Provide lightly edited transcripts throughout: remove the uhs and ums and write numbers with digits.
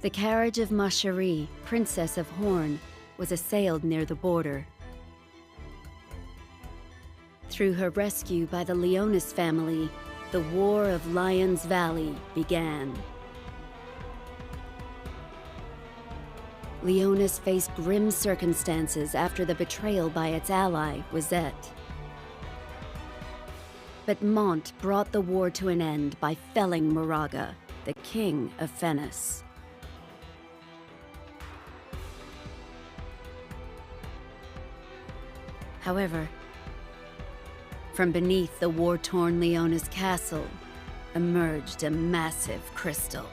The carriage of Ma Cherie, Princess of Horn, was assailed near the border. Through her rescue by the Leonis family, the War of Lion's Valley began. Leonis faced grim circumstances after the betrayal by its ally, Wizette. But Mont brought the war to an end by felling Moraga, the king of Fennis. However, from beneath the war-torn Leonis castle emerged a massive crystal.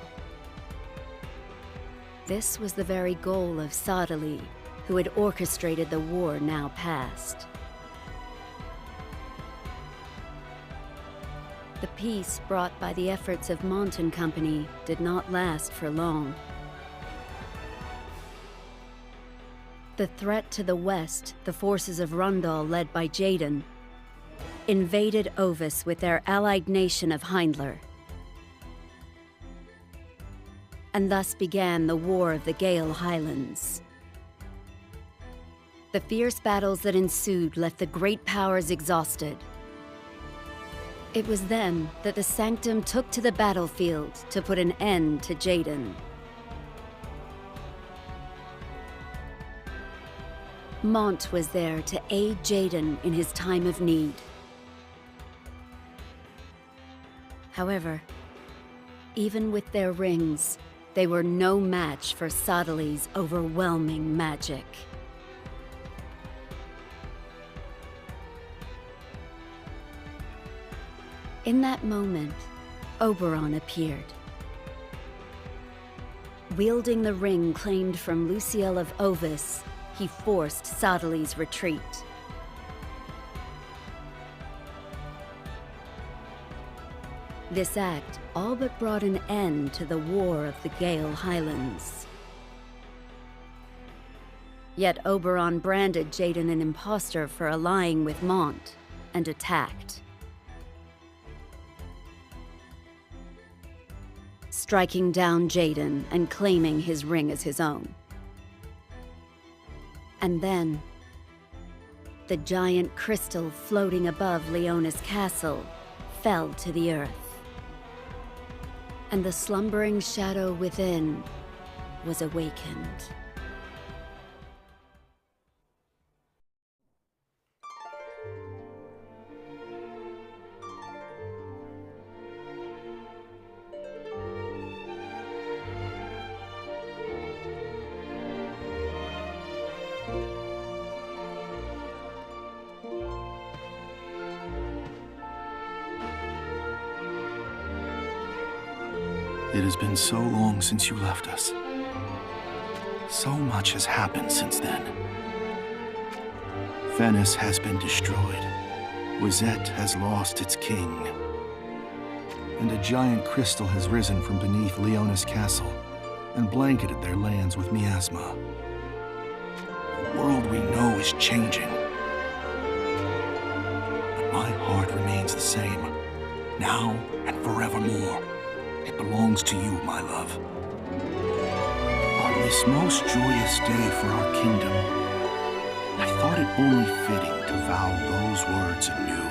This was the very goal of Sadali, who had orchestrated the war now past. The peace brought by the efforts of Mont and Company did not last for long. The threat to the west, the forces of Rundal led by Jaden, invaded Ovis with their allied nation of Heindler. And thus began the War of the Gale Highlands. The fierce battles that ensued left the great powers exhausted. It was then that the Sanctum took to the battlefield to put an end to Jaden. Mont was there to aid Jaden in his time of need. However, even with their rings, they were no match for Sadali's overwhelming magic. In that moment, Oberon appeared. Wielding the ring claimed from Luciel of Ovis, he forced Sadali's retreat. This act all but brought an end to the War of the Gale Highlands. Yet Oberon branded Jaden an impostor for allying with Mont and attacked. Striking down Jaden and claiming his ring as his own. And then, the giant crystal floating above Leonis Castle fell to the earth. And the slumbering shadow within was awakened. It has been so long since you left us. So much has happened since then. Fennis has been destroyed. Wizette has lost its king. And a giant crystal has risen from beneath Leonis Castle and blanketed their lands with miasma. The world we know is changing. But my heart remains the same, now and forevermore. It belongs to you, my love. On this most joyous day for our kingdom, I thought it only fitting to vow those words anew.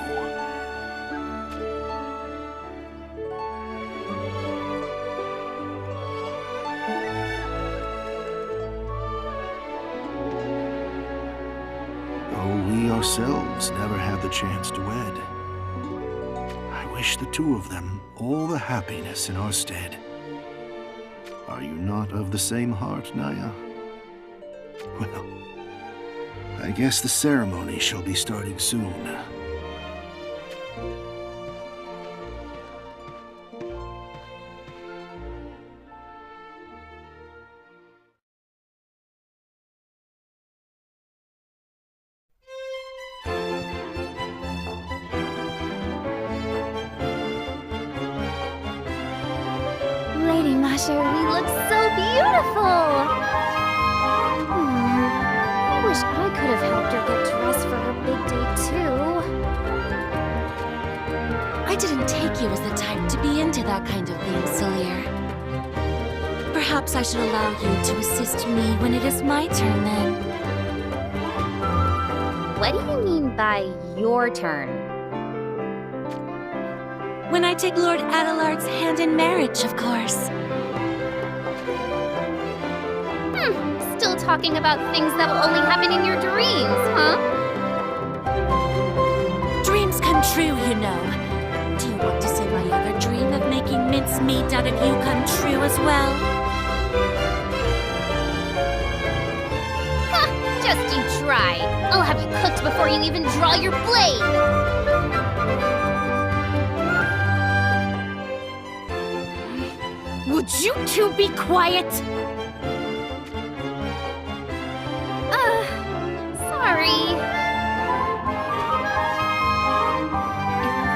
Though we ourselves never had the chance to wed, I wish the two of them all the happiness in our stead. Are you not of the same heart, Naya? Well, I guess the ceremony shall be starting soon. Lady Ma Cherie looks so beautiful! I wish I could have helped her get didn't take you as the type to be into that kind of thing, Solier. Perhaps I should allow you to assist me when it is my turn, then. What do you mean by your turn? When I take Lord Adelard's hand in marriage, of course. Still talking about things that will only happen in your dreams, huh? Dreams come true, you know. Do you want to see my other dream of making mincemeat out of you come true as well? Just you try. I'll have you cooked before you even draw your blade. Would you two be quiet? Sorry.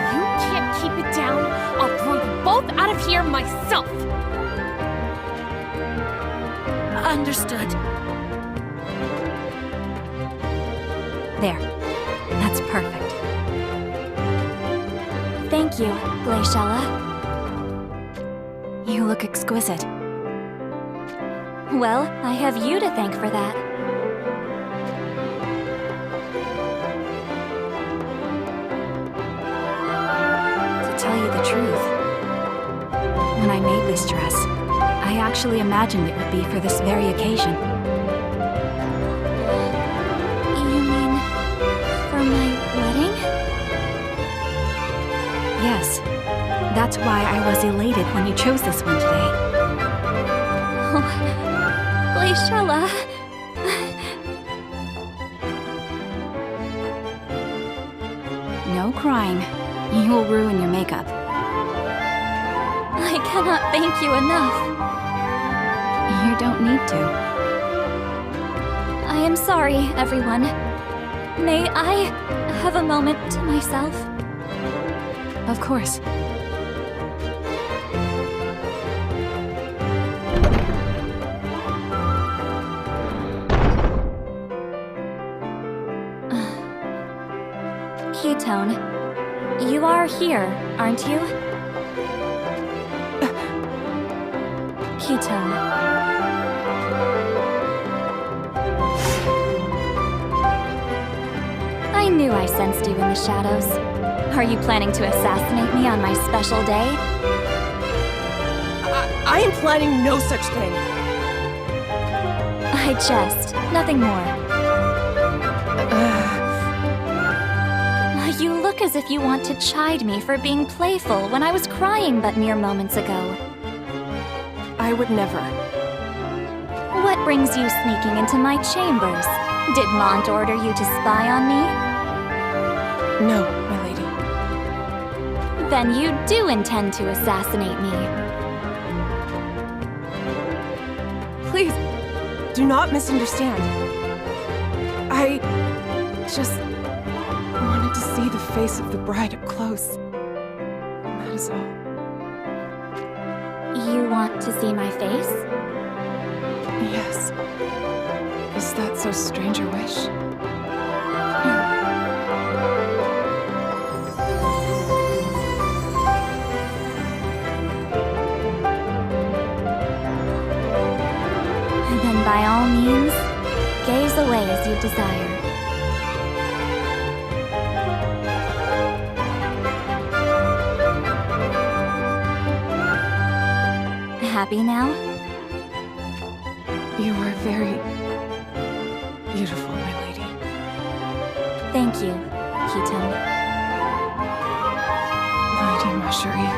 If you can't keep it down, I'll throw you both out of here myself. Understood. There. That's perfect. Thank you, Glaciella. You look exquisite. Well, I have you to thank for that. To tell you the truth, when I made this dress, I actually imagined it would be for this very occasion. You mean for my wedding? Yes. That's why I was elated when you chose this one today. Oh, Glaciella. No crying. You'll ruin your makeup. I cannot thank you enough. You don't need to. I am sorry, everyone. May I have a moment to myself? Of course. Ketone, you are here, aren't you? Ketone. I knew I sensed you in the shadows. Are you planning to assassinate me on my special day? I am planning no such thing. I jest, nothing more. You look as if you want to chide me for being playful when I was crying but mere moments ago. I would never. What brings you sneaking into my chambers? Did Mont order you to spy on me? No, my lady. Then you do intend to assassinate me. Please, do not misunderstand. I just wanted to see the face of the bride up close. And that is all. You want to see my face? Yes. Is that so strange a wish? Then by all means, gaze away as you desire. Happy now? You are very beautiful, my lady. Thank you, Ketone. Lady Marjorie.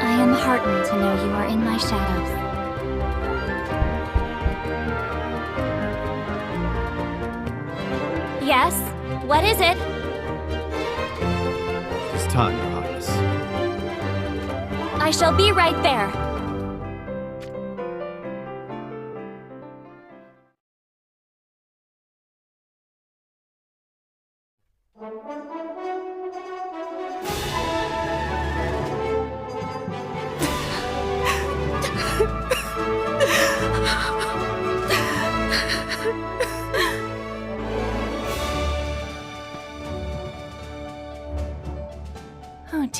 I am heartened to know you are in my shadows. Yes? What is it? It's time, Your Highness. I shall be right there.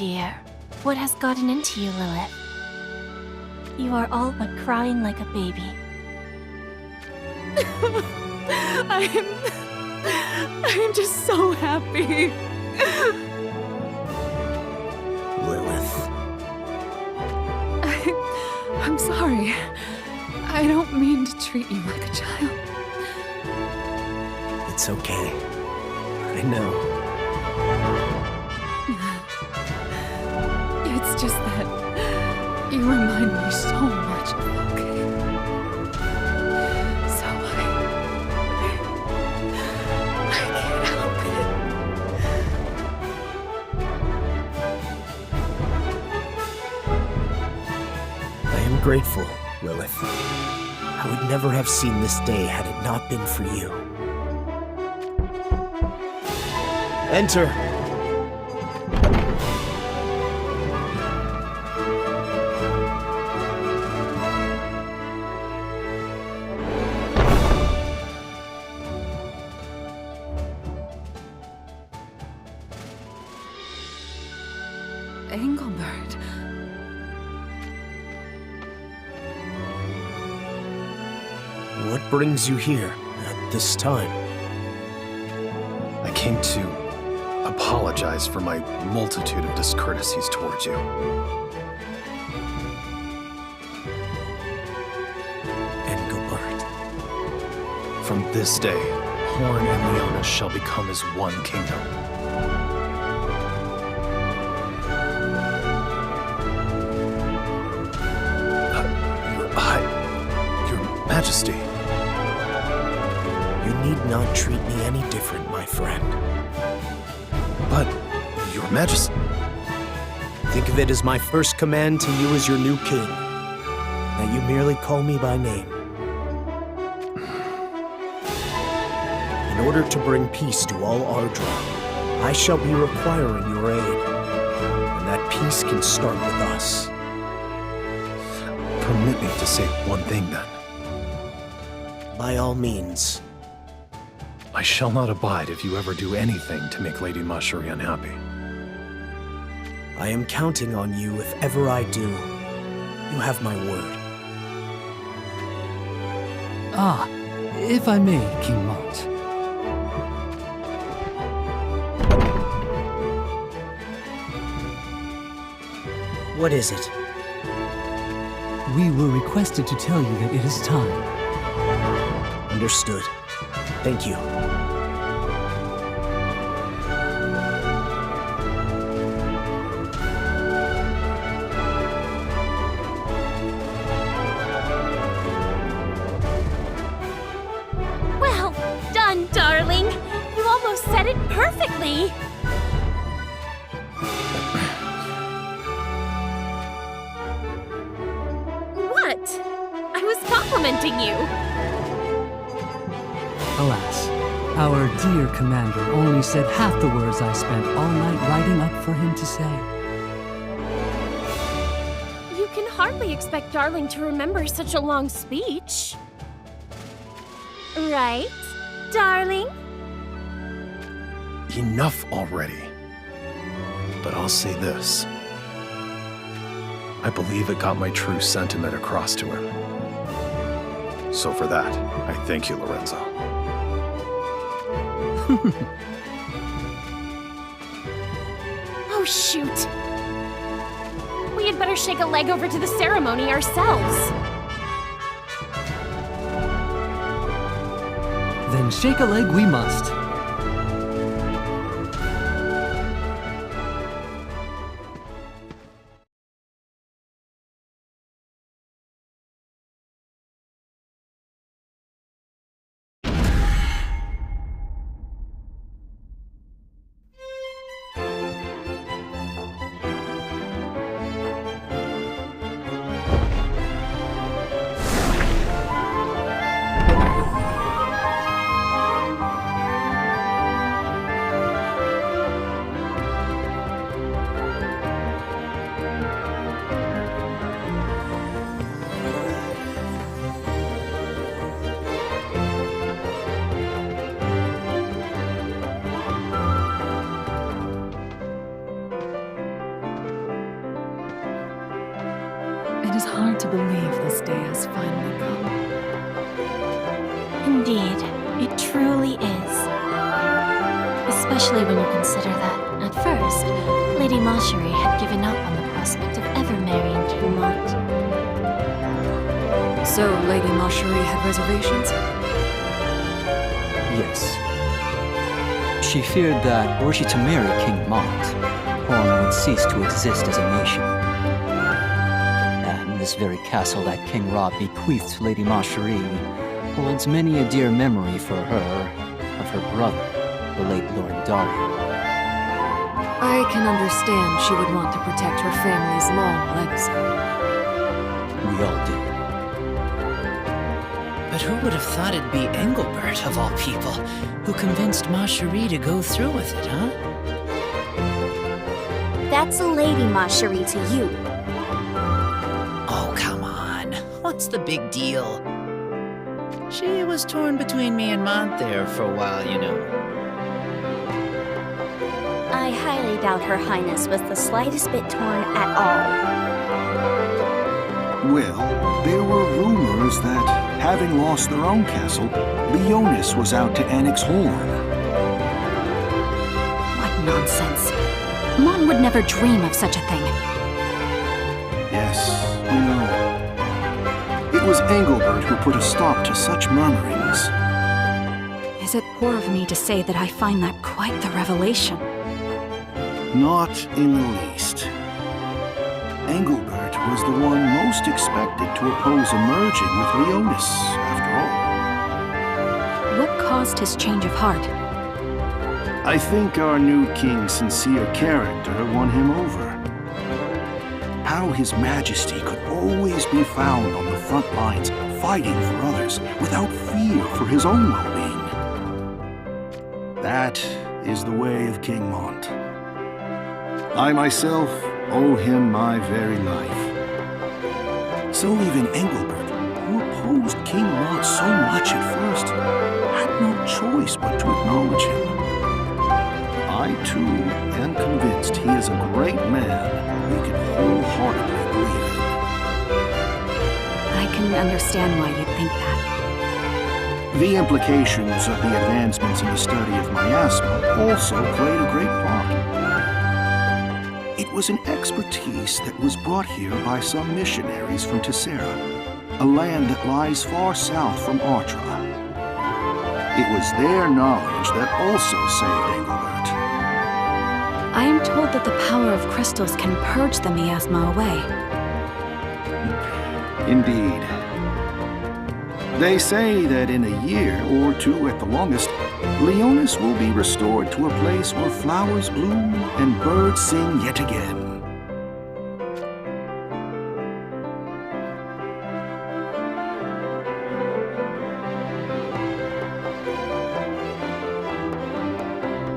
dear. What has gotten into you, Lilith? You are all but crying like a baby. I'm just so happy. Lilith. I'm sorry. I don't mean to treat you like a child. It's okay. I know. It's just that you remind me so much of Loki. So I can't help it. I am grateful, Lilith. I would never have seen this day had it not been for you. Enter! Engelbert. What brings you here at this time? I came to apologize for my multitude of discourtesies towards you. Engelbert. From this day, Horn and Leona shall become as one kingdom. Your Majesty. You need not treat me any different, my friend. But, Your Majesty... Think of it as my first command to you as your new king. That you merely call me by name. In order to bring peace to all Ardra, I shall be requiring your aid. And that peace can start with us. Permit me to say one thing, then. By all means. I shall not abide if you ever do anything to make Lady Mashuri unhappy. I am counting on you if ever I do. You have my word. Ah, if I may, King Mont. What is it? We were requested to tell you that it is time. Understood. Thank you. Well done, darling! You almost said it perfectly! What? I was complimenting you! Alas, our dear commander only said half the words I spent all night writing up for him to say. You can hardly expect Darling to remember such a long speech. Right, darling? Enough already. But I'll say this. I believe it got my true sentiment across to him. So for that, I thank you, Lorenzo. Oh, shoot. We had better shake a leg over to the ceremony ourselves. Then shake a leg we must. believe this day has finally come. Indeed, it truly is. Especially when you consider that, at first, Lady Marjorie had given up on the prospect of ever marrying King Mont. So, Lady Marjorie had reservations? Yes. She feared that, were she to marry King Mont, Horn would cease to exist as a nation. And this very castle that King Rob bequeathed to Lady Marjorie holds many a dear memory for her of her brother, the late Lord Dario. I can understand she would want to protect her family's long legacy. We all do. But who would have thought it'd be Engelbert, of all people, who convinced Marjorie to go through with it, huh? That's a Lady Marjorie to you. Oh, come on. What's the big deal? She was torn between me and Mont there for a while, you know. I highly doubt Her Highness was the slightest bit torn at all. Well, there were rumors that, having lost their own castle, Leonis was out to annex Horn. What nonsense. Mon would never dream of such a thing. Yes, we know. It was Engelbert who put a stop to such murmurings. Is it poor of me to say that I find that quite the revelation? Not in the least. Engelbert was the one most expected to oppose a merging with Leonis, after all. What caused his change of heart? I think our new king's sincere character won him over. How His Majesty could always be found on the front lines, fighting for others, without fear for his own well-being. That is the way of King Mont. I myself owe him my very life. So even Engelbert, who opposed King Mont so much at first, had no choice but to acknowledge him. I, too, am convinced he is a great man we can wholeheartedly believe in. I can understand why you'd think that. The implications of the advancements in the study of miasma also played a great part. It was an expertise that was brought here by some missionaries from Tessera, a land that lies far south from Artra. It was their knowledge that also saved Engelbert. I am told that the power of crystals can purge the miasma away. Indeed. They say that in a year or two at the longest, Leonis will be restored to a place where flowers bloom and birds sing yet again.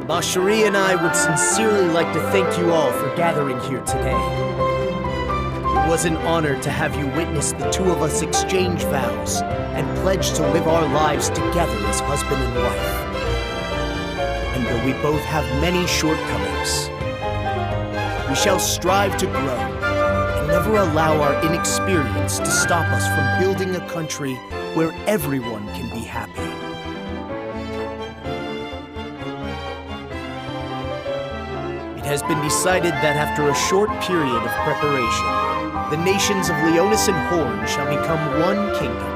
Marjorie and I would sincerely like to thank you all for gathering here today. It was an honor to have you witness the two of us exchange vows and pledge to live our lives together as husband and wife. And though we both have many shortcomings, we shall strive to grow and never allow our inexperience to stop us from building a country where everyone can be happy. It has been decided that after a short period of preparation, the nations of Leonis and Horn shall become one kingdom.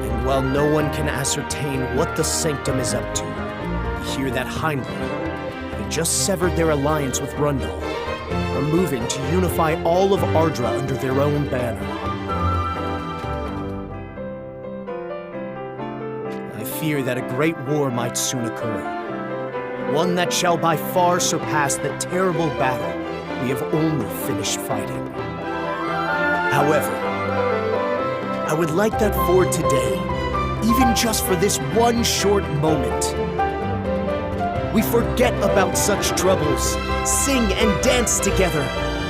And while no one can ascertain what the Sanctum is up to, we hear that Heimdall, having just severed their alliance with Rundal, are moving to unify all of Ardra under their own banner. I fear that a great war might soon occur. One that shall by far surpass the terrible battle we have only finished fighting. However, I would like that for today, even just for this one short moment, we forget about such troubles, sing and dance together,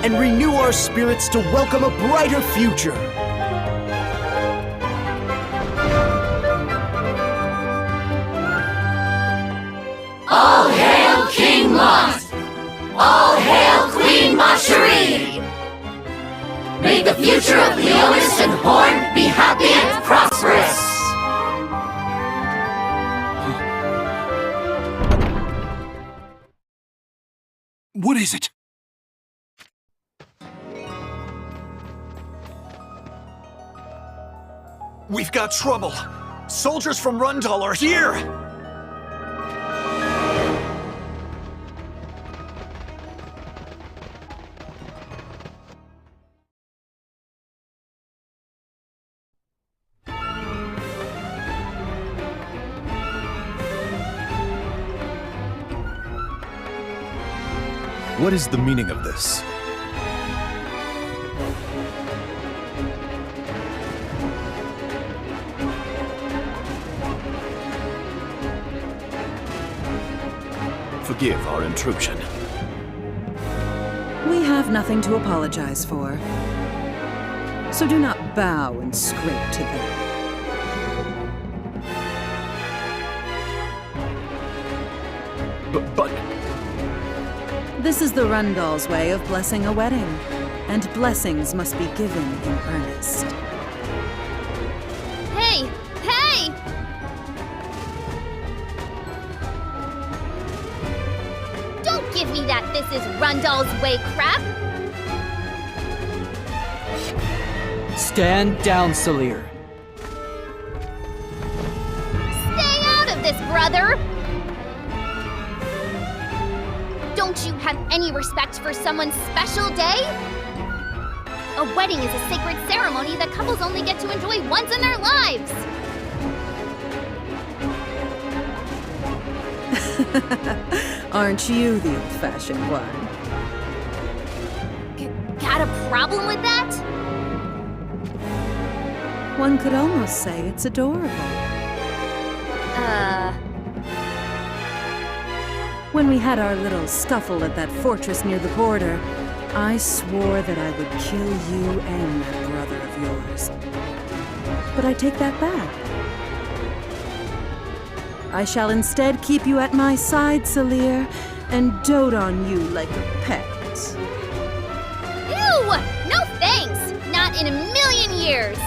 and renew our spirits to welcome a brighter future. All hail King Mont! All hail Queen Marjorie! May the future of Leonis and Horn be happy and prosperous! What is it? We've got trouble! Soldiers from Rundal are here! What is the meaning of this? Forgive our intrusion. We have nothing to apologize for. So do not bow and scrape to them. But... This is the Rundal's way of blessing a wedding, and blessings must be given in earnest. Hey! Hey! Don't give me that this is Rundal's way crap! Stand down, Salir. Stay out of this, brother! Don't you have any respect for someone's special day? A wedding is a sacred ceremony that couples only get to enjoy once in their lives! Aren't you the old-fashioned one? Got a problem with that? One could almost say it's adorable. When we had our little scuffle at that fortress near the border, I swore that I would kill you and that brother of yours. But I take that back. I shall instead keep you at my side, Salir, and dote on you like a pet. Ew! No thanks! Not in a million years!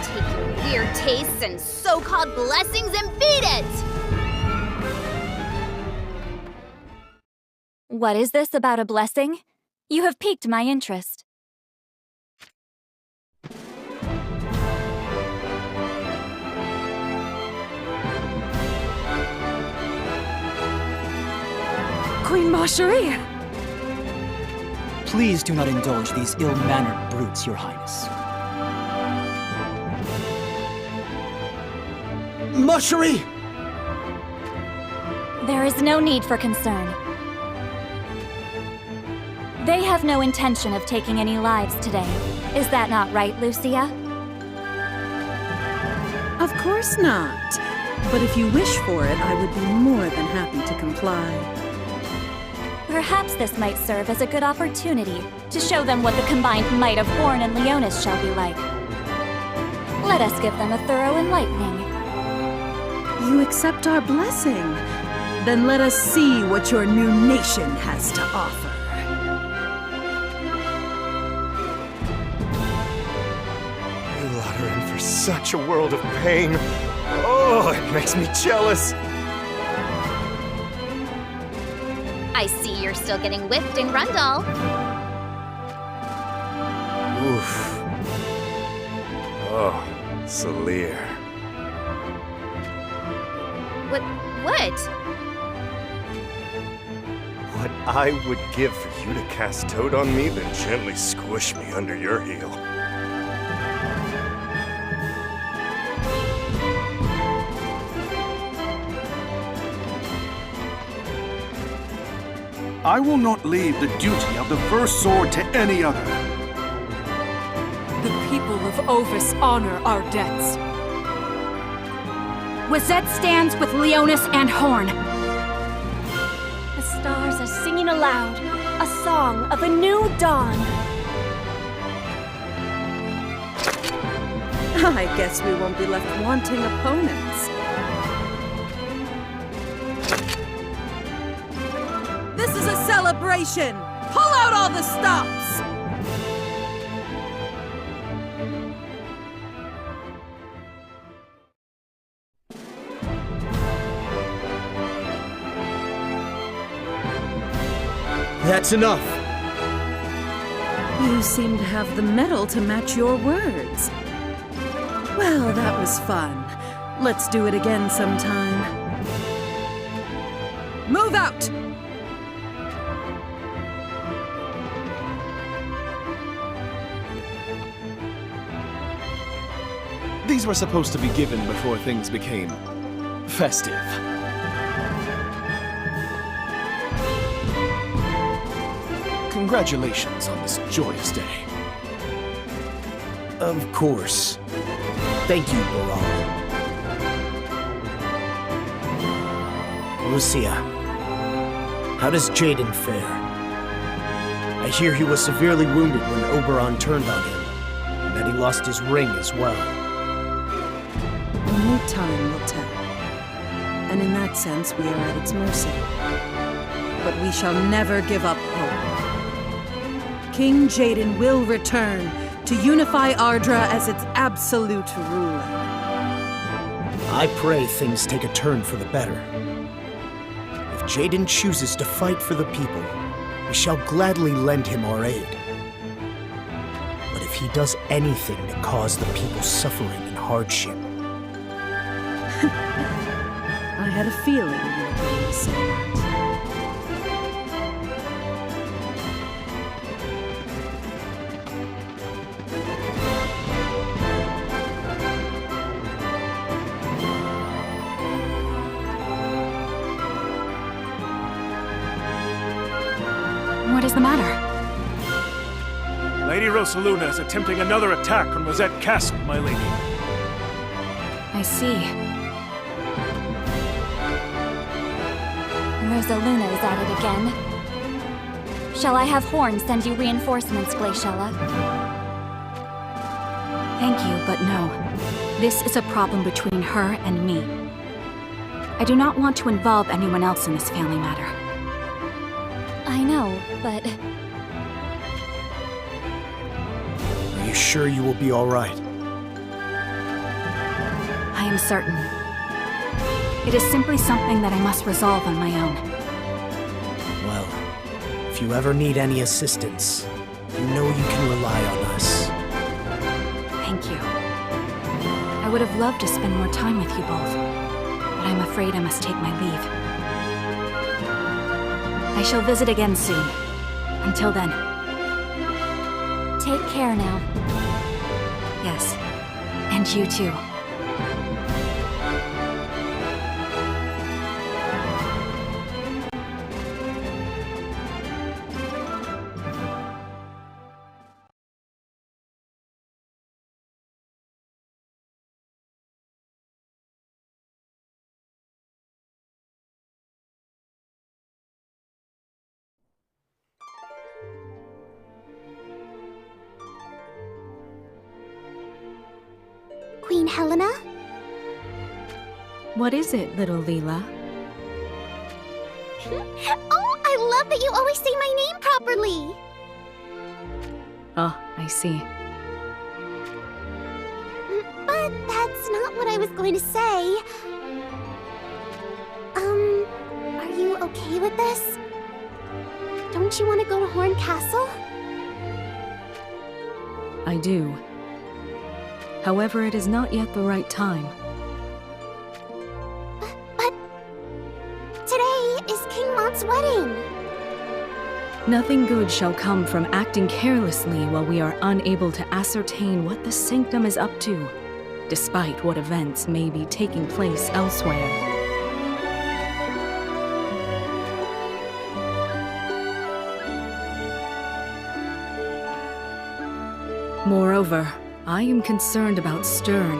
Take your weird tastes and so-called blessings and beat it! What is this about a blessing? You have piqued my interest. Queen Macherie! Please do not indulge these ill-mannered brutes, Your Highness. Macherie! There is no need for concern. They have no intention of taking any lives today. Is that not right, Lucia? Of course not. But if you wish for it, I would be more than happy to comply. Perhaps this might serve as a good opportunity to show them what the combined might of Horn and Leonis shall be like. Let us give them a thorough enlightening. You accept our blessing? Then let us see what your new nation has to offer. Such a world of pain. Oh, it makes me jealous. I see you're still getting whipped in Rundal. Oof. Oh, Salir. What? What I would give for you to cast Toad on me, then gently squish me under your heel. I will not leave the duty of the first sword to any other. The people of Ovis honor our debts. Wazette stands with Leonis and Horn. The stars are singing aloud, a song of a new dawn. I guess we won't be left wanting opponents. This is a celebration! Pull out all the stops! That's enough. You seem to have the mettle to match your words. Well, that was fun. Let's do it again sometime. Move out! These were supposed to be given before things became festive. Congratulations on this joyous day. Of course. Thank you, Baral. Lucia, how does Jaden fare? I hear he was severely wounded when Oberon turned on him, and that he lost his ring as well. Only time will tell. And in that sense, we are at its mercy. But we shall never give up hope. King Jaden will return to unify Ardra as its absolute ruler. I pray things take a turn for the better. If Jaden chooses to fight for the people, we shall gladly lend him our aid. But if he does anything to cause the people suffering and hardship... I had a feeling you were going to say that. What is the matter? Lady Rosaluna is attempting another attack on Rosette Castle, my lady. I see. Rosaluna is at it again. Shall I have Horn send you reinforcements, Glaciella? Thank you, but no. This is a problem between her and me. I do not want to involve anyone else in this family matter. I know, but... Are you sure you will be all right? I am certain. It is simply something that I must resolve on my own. Well, if you ever need any assistance, you know you can rely on us. Thank you. I would have loved to spend more time with you both, but I'm afraid I must take my leave. I shall visit again soon. Until then. Take care now. Yes. And you too. Queen Helena? What is it, little Leela? Oh, I love that you always say my name properly! Oh, I see. But that's not what I was going to say. Are you okay with this? Don't you want to go to Horn Castle? I do. However, it is not yet the right time. But... today is King Mont's wedding! Nothing good shall come from acting carelessly while we are unable to ascertain what the Sanctum is up to, despite what events may be taking place elsewhere. Moreover, I am concerned about Stern.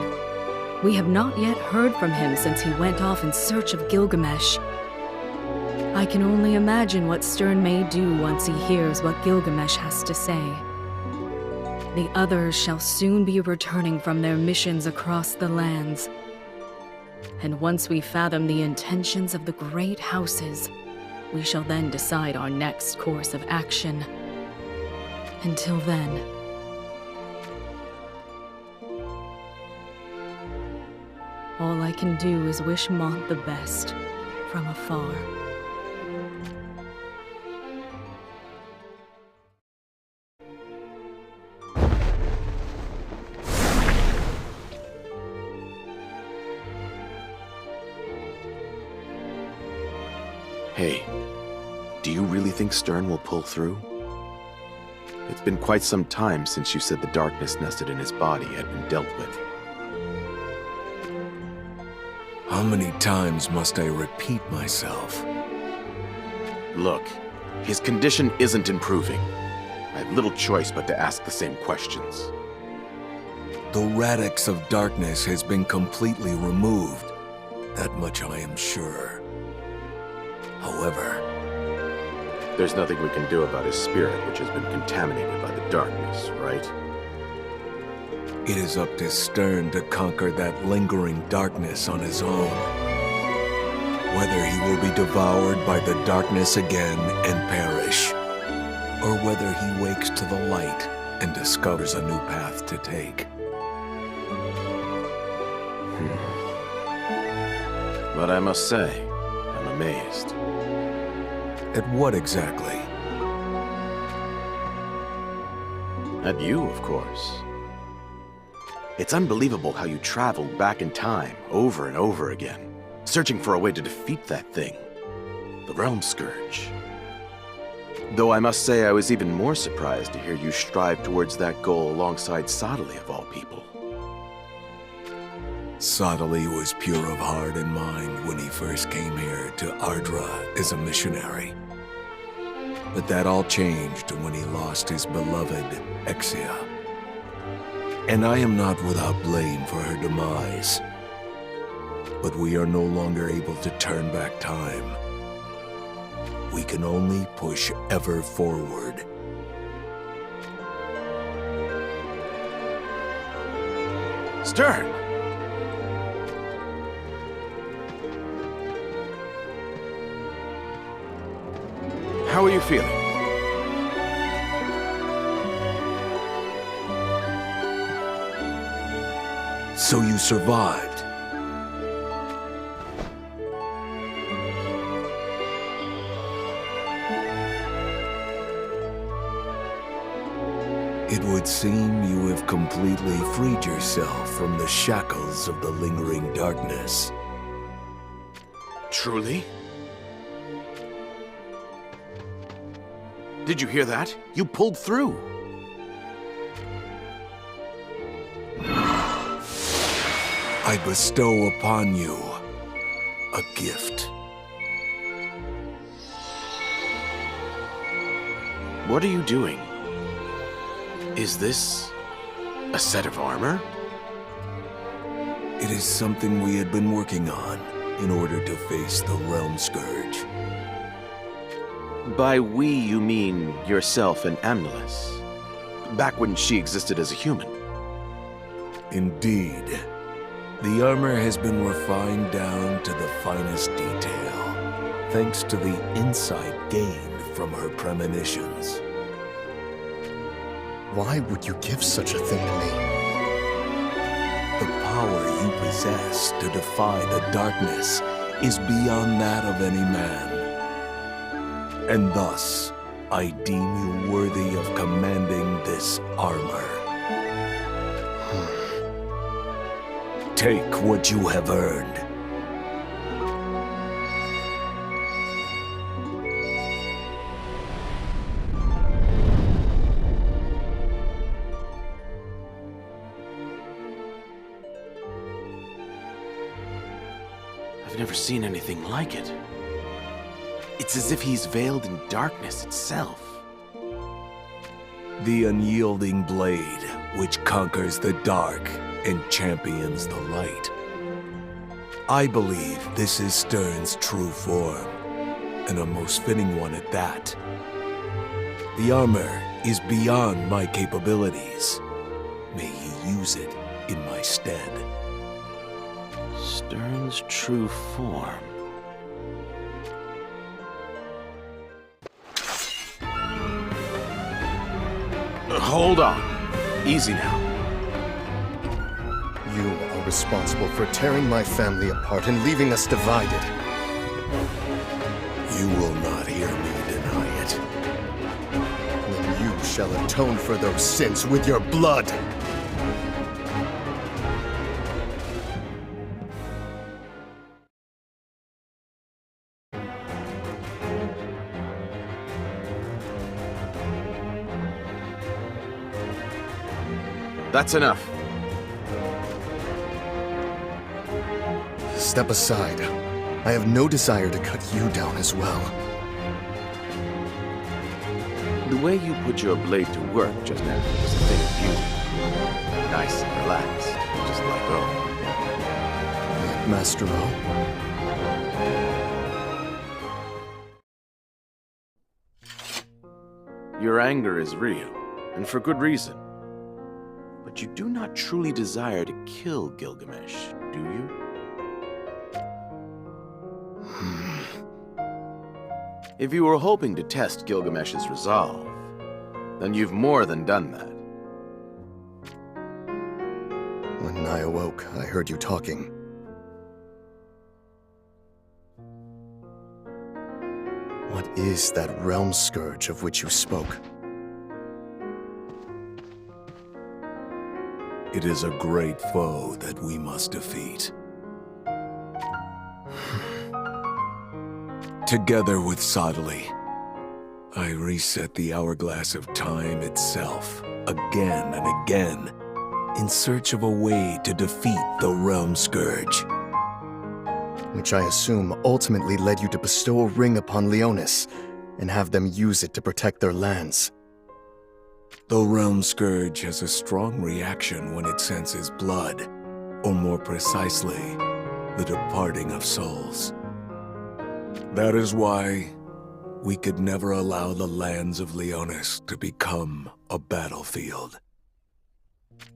We have not yet heard from him since he went off in search of Gilgamesh. I can only imagine what Stern may do once he hears what Gilgamesh has to say. The others shall soon be returning from their missions across the lands. And once we fathom the intentions of the great houses, we shall then decide our next course of action. Until then... all I can do is wish Mont the best, from afar. Hey, do you really think Stern will pull through? It's been quite some time since you said the darkness nested in his body had been dealt with. How many times must I repeat myself? Look, his condition isn't improving. I have little choice but to ask the same questions. The radix of darkness has been completely removed. That much I am sure. However, there's nothing we can do about his spirit, which has been contaminated by the darkness, right? It is up to Stern to conquer that lingering darkness on his own. Whether he will be devoured by the darkness again and perish, or whether he wakes to the light and discovers a new path to take. But I must say, I'm amazed. At what exactly? At you, of course. It's unbelievable how you traveled back in time over and over again, searching for a way to defeat that thing, the Realm Scourge. Though I must say I was even more surprised to hear you strive towards that goal alongside Sadali of all people. Sadali was pure of heart and mind when he first came here to Ardra as a missionary. But that all changed when he lost his beloved Exia. And I am not without blame for her demise. But we are no longer able to turn back time. We can only push ever forward. Stern! How are you feeling? So you survived. It would seem you have completely freed yourself from the shackles of the lingering darkness. Truly? Did you hear that? You pulled through. I bestow upon you a gift. What are you doing? Is this a set of armor? It is something we had been working on in order to face the Realm Scourge. By we, you mean yourself and Amnelis, back when she existed as a human. Indeed. The armor has been refined down to the finest detail, thanks to the insight gained from her premonitions. Why would you give such a thing to me? The power you possess to defy the darkness is beyond that of any man. And thus, I deem you worthy of commanding this armor. Take what you have earned. I've never seen anything like it. It's as if he's veiled in darkness itself. The unyielding blade, which conquers the dark and champions the light. I believe this is Stern's true form, and a most fitting one at that. The armor is beyond my capabilities. May he use it in my stead. Stern's true form. Hold on. Easy now. You are responsible for tearing my family apart and leaving us divided. You will not hear me deny it. Then you shall atone for those sins with your blood. That's enough. Step aside. I have no desire to cut you down as well. The way you put your blade to work just now was a thing of beauty. Nice and relaxed, just like O. Like Master O? Your anger is real, and for good reason. But you do not truly desire to kill Gilgamesh, do you? If you were hoping to test Gilgamesh's resolve, then you've more than done that. When I awoke, I heard you talking. What is that realm scourge of which you spoke? It is a great foe that we must defeat. Together with Sodali, I reset the hourglass of time itself, again and again, in search of a way to defeat the realm scourge. Which I assume ultimately led you to bestow a ring upon Leonis, and have them use it to protect their lands. The realm scourge has a strong reaction when it senses blood, or more precisely, the departing of souls. That is why we could never allow the lands of Leonis to become a battlefield.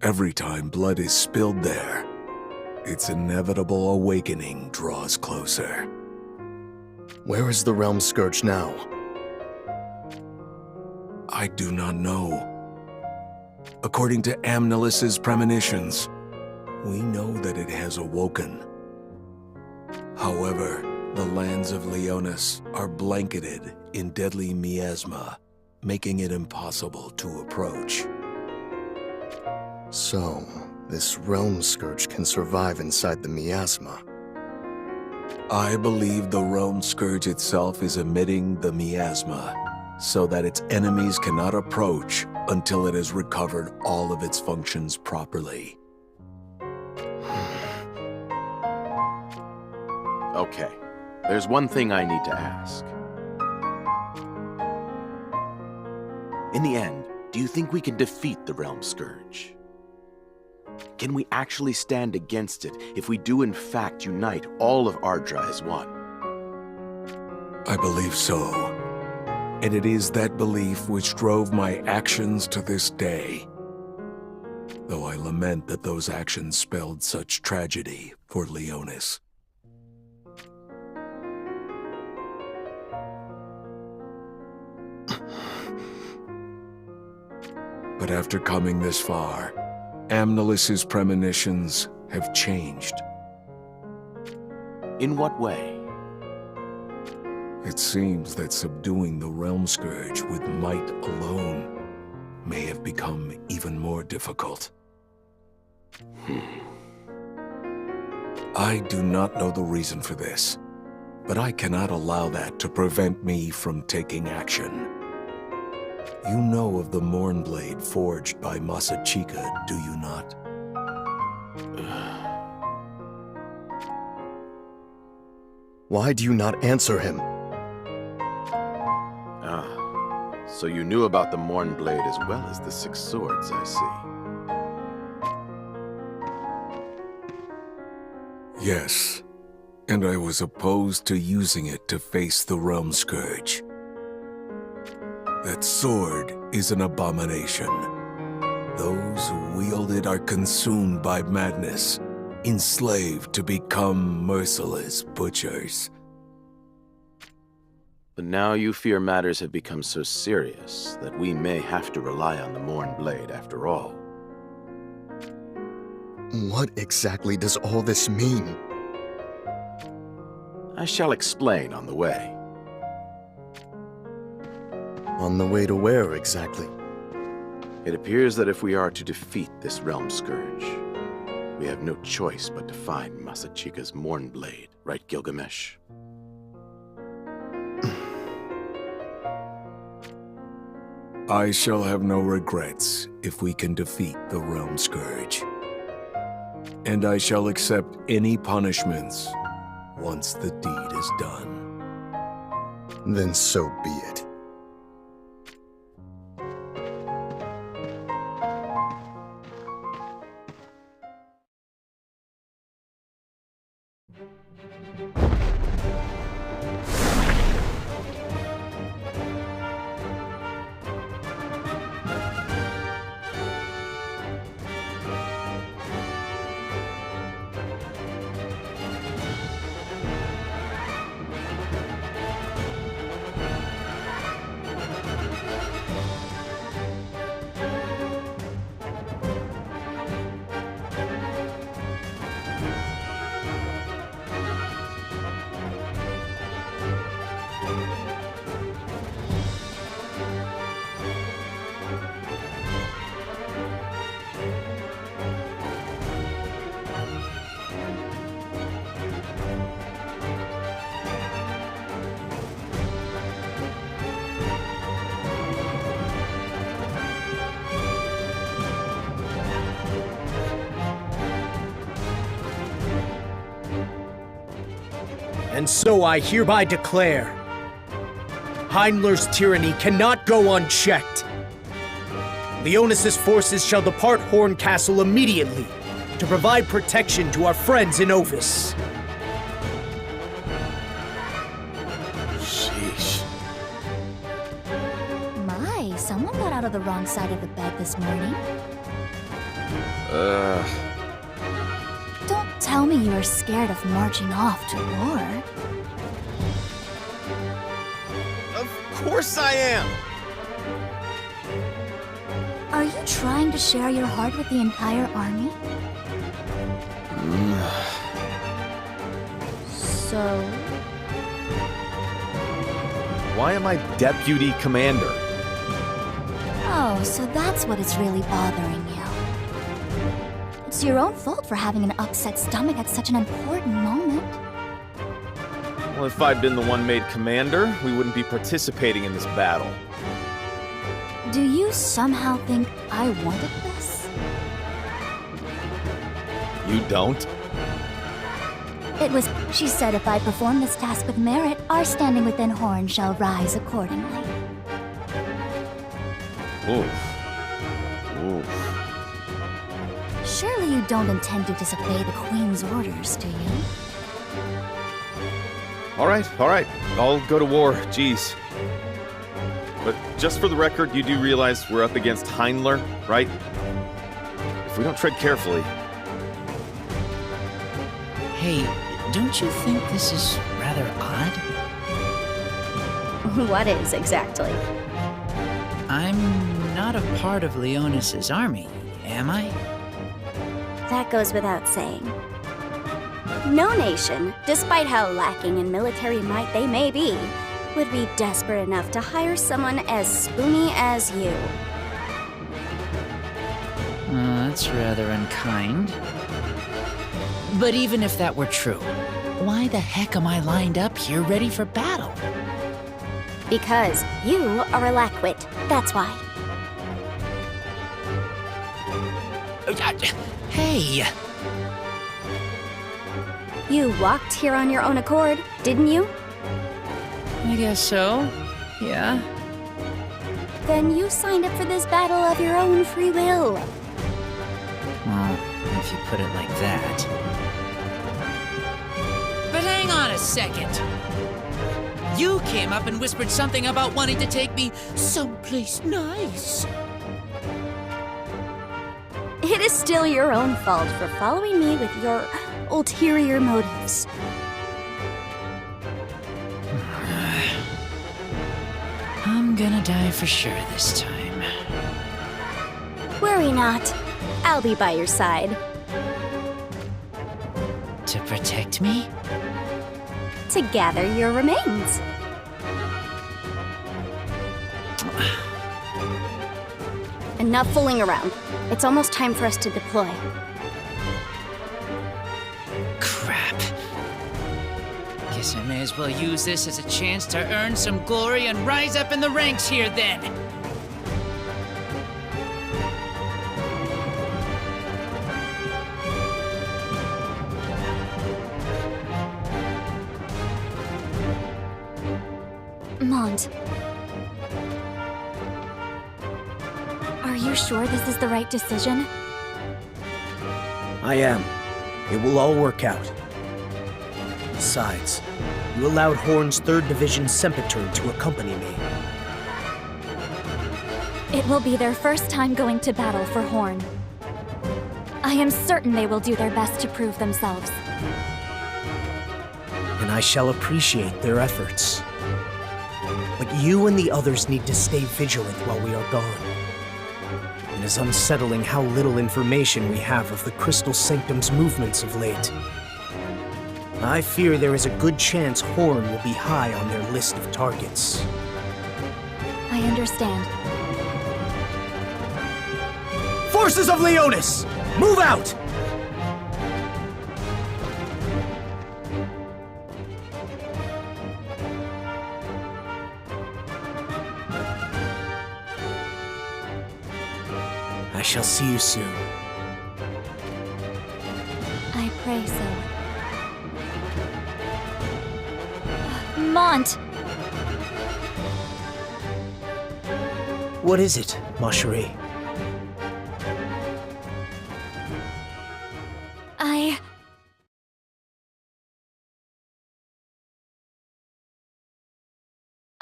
Every time blood is spilled there, its inevitable awakening draws closer. Where is the realm scourge now? I do not know. According to Amnelis's premonitions, we know that it has awoken. However, the lands of Leonis are blanketed in deadly miasma, making it impossible to approach. So, this realm scourge can survive inside the miasma. I believe the realm scourge itself is emitting the miasma, so that its enemies cannot approach until it has recovered all of its functions properly. Okay, there's one thing I need to ask. In the end, do you think we can defeat the realm scourge? Can we actually stand against it if we do in fact unite all of Ardra as one? I believe so. And it is that belief which drove my actions to this day. Though I lament that those actions spelled such tragedy for Leonis. But after coming this far, Amnelis's premonitions have changed. In what way? It seems that subduing the realm scourge with might alone may have become even more difficult. I do not know the reason for this, but I cannot allow that to prevent me from taking action. You know of the Mournblade forged by Masachika, do you not? Why do you not answer him? So you knew about the Mournblade as well as the Six Swords, I see. Yes, and I was opposed to using it to face the realm scourge. That sword is an abomination. Those who wield it are consumed by madness, enslaved to become merciless butchers. But now you fear matters have become so serious that we may have to rely on the Mournblade after all. What exactly does all this mean? I shall explain on the way. On the way to where exactly? It appears that if we are to defeat this realm scourge, we have no choice but to find Masachika's Mournblade, right, Gilgamesh? I shall have no regrets if we can defeat the Realm Scourge. And I shall accept any punishments once the deed is done. Then so be it. And so I hereby declare, Heimler's tyranny cannot go unchecked. Leonis' forces shall depart Horn Castle immediately to provide protection to our friends in Ovis. Sheesh. My, someone got out of the wrong side of the bed this morning. Don't tell me you are scared of marching off to war. Of course I am! Are you trying to share your heart with the entire army? So... Why am I deputy commander? Oh, so that's what is really bothering you. It's your own fault for having an upset stomach at such an important moment. Well, if I'd been the one made commander, we wouldn't be participating in this battle. Do you somehow think I wanted this? You don't? It was... She said if I perform this task with merit, our standing within Horn shall rise accordingly. Oof. Oof. Surely you don't intend to disobey the Queen's orders, do you? All right. I'll go to war, jeez. But just for the record, you do realize we're up against Heimler, right? If we don't tread carefully... Hey, don't you think this is rather odd? What is, exactly? I'm not a part of Leonis' army, am I? That goes without saying. No nation, despite how lacking in military might they may be, would be desperate enough to hire someone as spoony as you. That's rather unkind. But even if that were true, why the heck am I lined up here ready for battle? Because you are a lackwit, that's why. Hey! You walked here on your own accord, didn't you? I guess so, yeah. Then you signed up for this battle of your own free will. Well, if you put it like that. But hang on a second! You came up and whispered something about wanting to take me someplace nice. It is still your own fault for following me with your ulterior motives. I'm gonna die for sure this time. Worry not. I'll be by your side. To protect me? To gather your remains. Enough fooling around. It's almost time for us to deploy. Crap. Guess I may as well use this as a chance to earn some glory and rise up in the ranks here then. Mont. Are you sure this is the right decision? I am. It will all work out. Besides, you allowed Horn's 3rd Division Sempitern to accompany me. It will be their first time going to battle for Horn. I am certain they will do their best to prove themselves. And I shall appreciate their efforts. But you and the others need to stay vigilant while we are gone. It is unsettling how little information we have of the Crystal Sanctum's movements of late. I fear there is a good chance Horn will be high on their list of targets. I understand. Forces of Leonis! Move out! I shall see you soon. I pray so. Mont! What is it, ma chérie?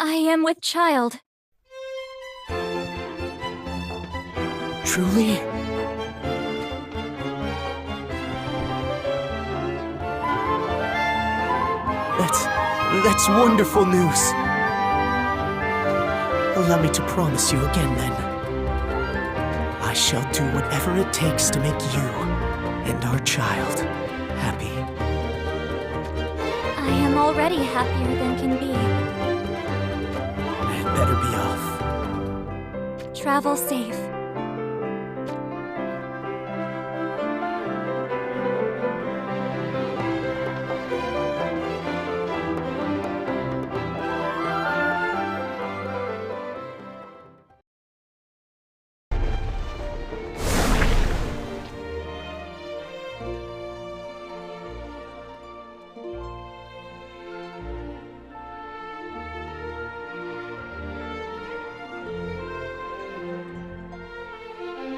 I am with child. Truly? That's wonderful news. Allow me to promise you again, then. I shall do whatever it takes to make you and our child happy. I am already happier than can be. I'd better be off. Travel safe.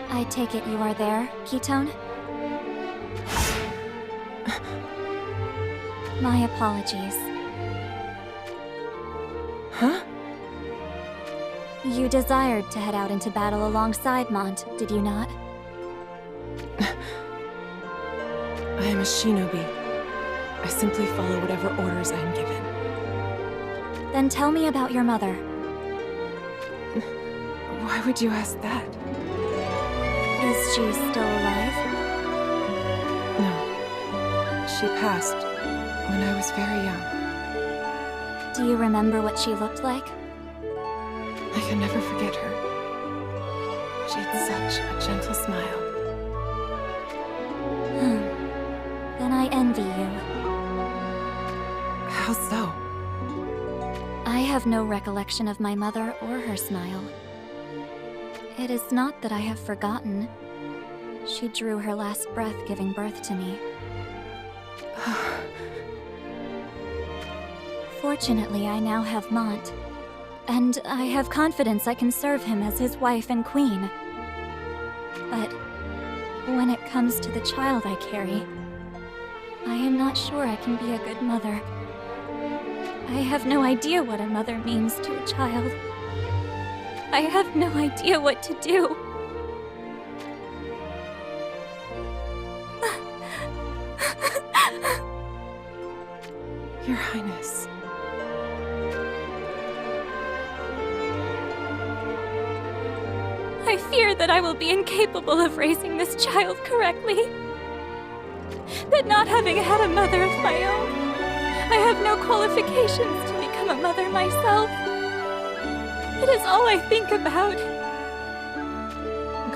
I take it you are there, Ketone? My apologies. Huh? You desired to head out into battle alongside Mont, did you not? I am a shinobi. I simply follow whatever orders I am given. Then tell me about your mother. Why would you ask that? Is she still alive? No. She passed when I was very young. Do you remember what she looked like? I can never forget her. She had such a gentle smile. Then I envy you. How so? I have no recollection of my mother or her smile. It is not that I have forgotten. She drew her last breath giving birth to me. Fortunately, I now have Mont, and I have confidence I can serve him as his wife and queen. But when it comes to the child I carry, I am not sure I can be a good mother. I have no idea what a mother means to a child. I have no idea what to do. Your Highness. I fear that I will be incapable of raising this child correctly. That not having had a mother of my own, I have no qualifications to become a mother myself. It is all I think about.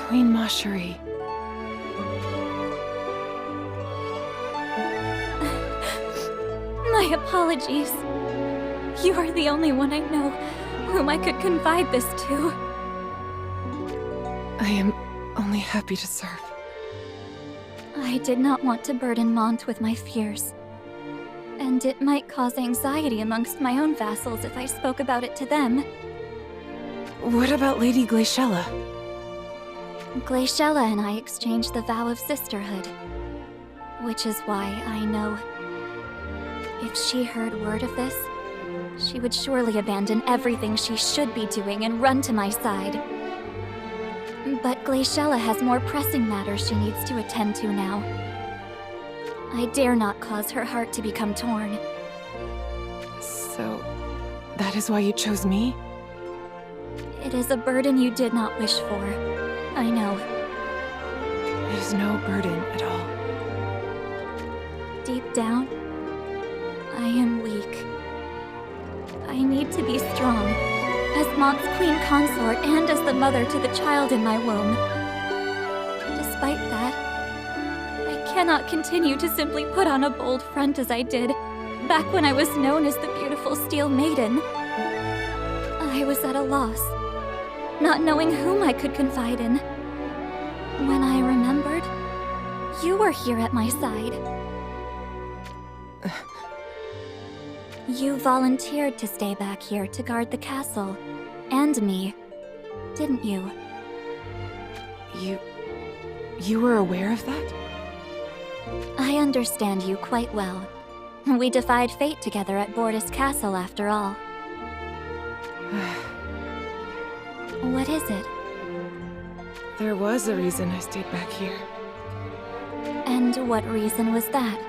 Queen ma chérie. My apologies. You are the only one I know whom I could confide this to. I am only happy to serve. I did not want to burden Mont with my fears. And And it might cause anxiety amongst my own vassals if I spoke about it to them. What about Lady Glaciella? Glaciella and I exchanged the vow of sisterhood. Which is why I know if she heard word of this, she would surely abandon everything she should be doing and run to my side. But Glaciella has more pressing matters she needs to attend to now. I dare not cause her heart to become torn. So, that is why you chose me? It is a burden you did not wish for. I know. It is no burden at all. Deep down, I am weak. I need to be strong, as Mont's queen consort and as the mother to the child in my womb. Despite that, I cannot continue to simply put on a bold front as I did, back when I was known as the beautiful Steel Maiden. I was at a loss, not knowing whom I could confide in. When I remembered, you were here at my side. You volunteered to stay back here to guard the castle, and me, didn't you? You were aware of that? I understand you quite well. We defied fate together at Bordis Castle, after all. What is it? There was a reason I stayed back here. And what reason was that?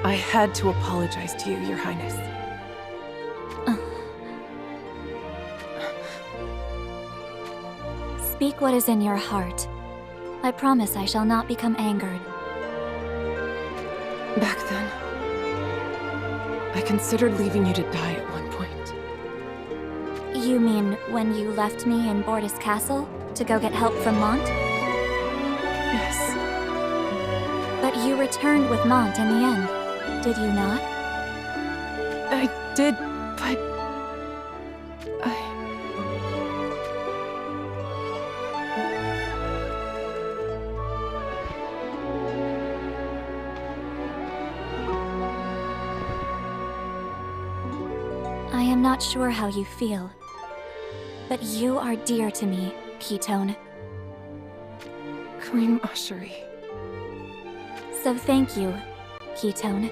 I had to apologize to you, Your Highness. Speak what is in your heart. I promise I shall not become angered. Back then, I considered leaving you to die at one point. You mean when you left me in Bordis Castle to go get help from Mont? Yes. But you returned with Mont in the end, did you not? I did, but... I am not sure how you feel, but you are dear to me, Ketone. Queen Asheri. So thank you, Ketone.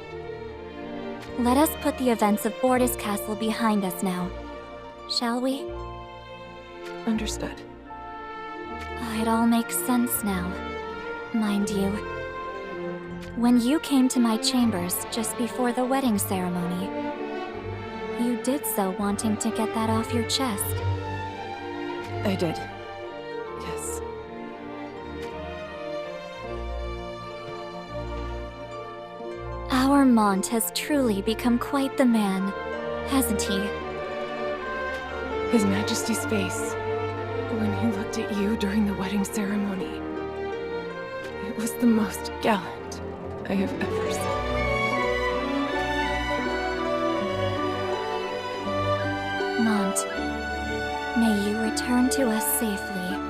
Let us put the events of Bordis Castle behind us now, shall we? Understood. It all makes sense now, mind you. When you came to my chambers just before the wedding ceremony, you did so wanting to get that off your chest. I did. Yes. Our Mont has truly become quite the man, hasn't he? His Majesty's face, when he looked at you during the wedding ceremony, it was the most gallant I have ever seen. Mont, may you return to us safely.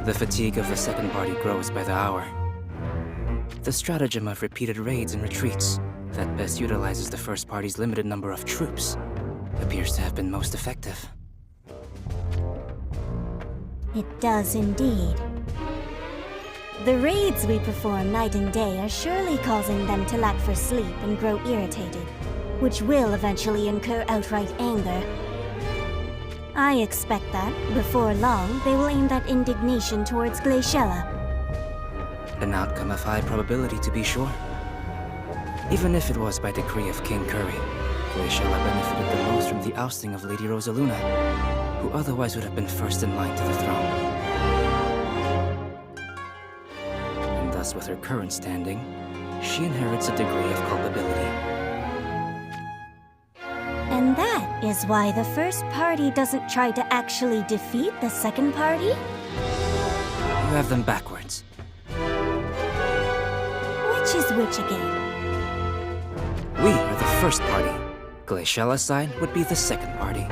The fatigue of the second party grows by the hour. The stratagem of repeated raids and retreats that best utilizes the first party's limited number of troops appears to have been most effective. It does indeed. The raids we perform night and day are surely causing them to lack for sleep and grow irritated, which will eventually incur outright anger. I expect that, before long, they will aim that indignation towards Glaciella. An outcome of high probability, to be sure. Even if it was by decree of King Curry, Glaciella benefited the most from the ousting of Lady Rosaluna, who otherwise would have been first in line to the throne. And thus, with her current standing, she inherits a degree of culpability. And that is why the first party doesn't try to actually defeat the second party? You have them backwards. Which is which again? We are the first party. Glacialla's side would be the second party.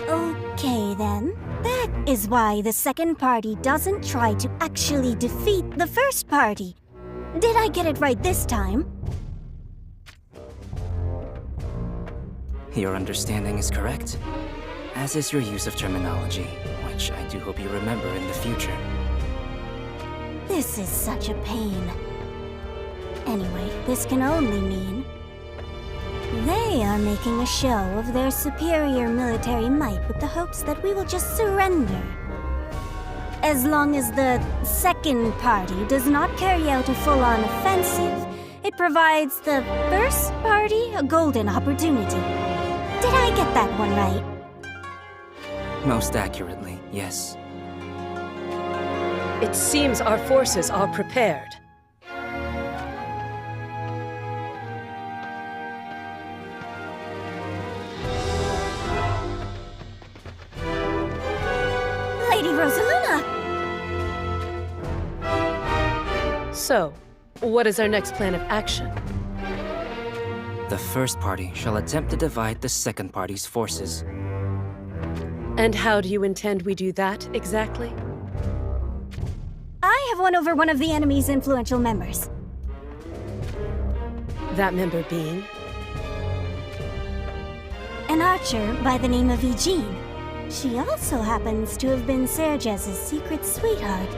Okay then. That is why the second party doesn't try to actually defeat the first party. Did I get it right this time? Your understanding is correct, as is your use of terminology, which I do hope you remember in the future. This is such a pain. Anyway, this can only mean they are making a show of their superior military might with the hopes that we will just surrender. As long as the second party does not carry out a full-on offensive, it provides the first party a golden opportunity. Did I get that one right? Most accurately, yes. It seems our forces are prepared. Lady Rosaluna! So, what is our next plan of action? The first party shall attempt to divide the second party's forces. And how do you intend we do that, exactly? I have won over one of the enemy's influential members. That member being? An archer by the name of Eugene. She also happens to have been Sergez's secret sweetheart.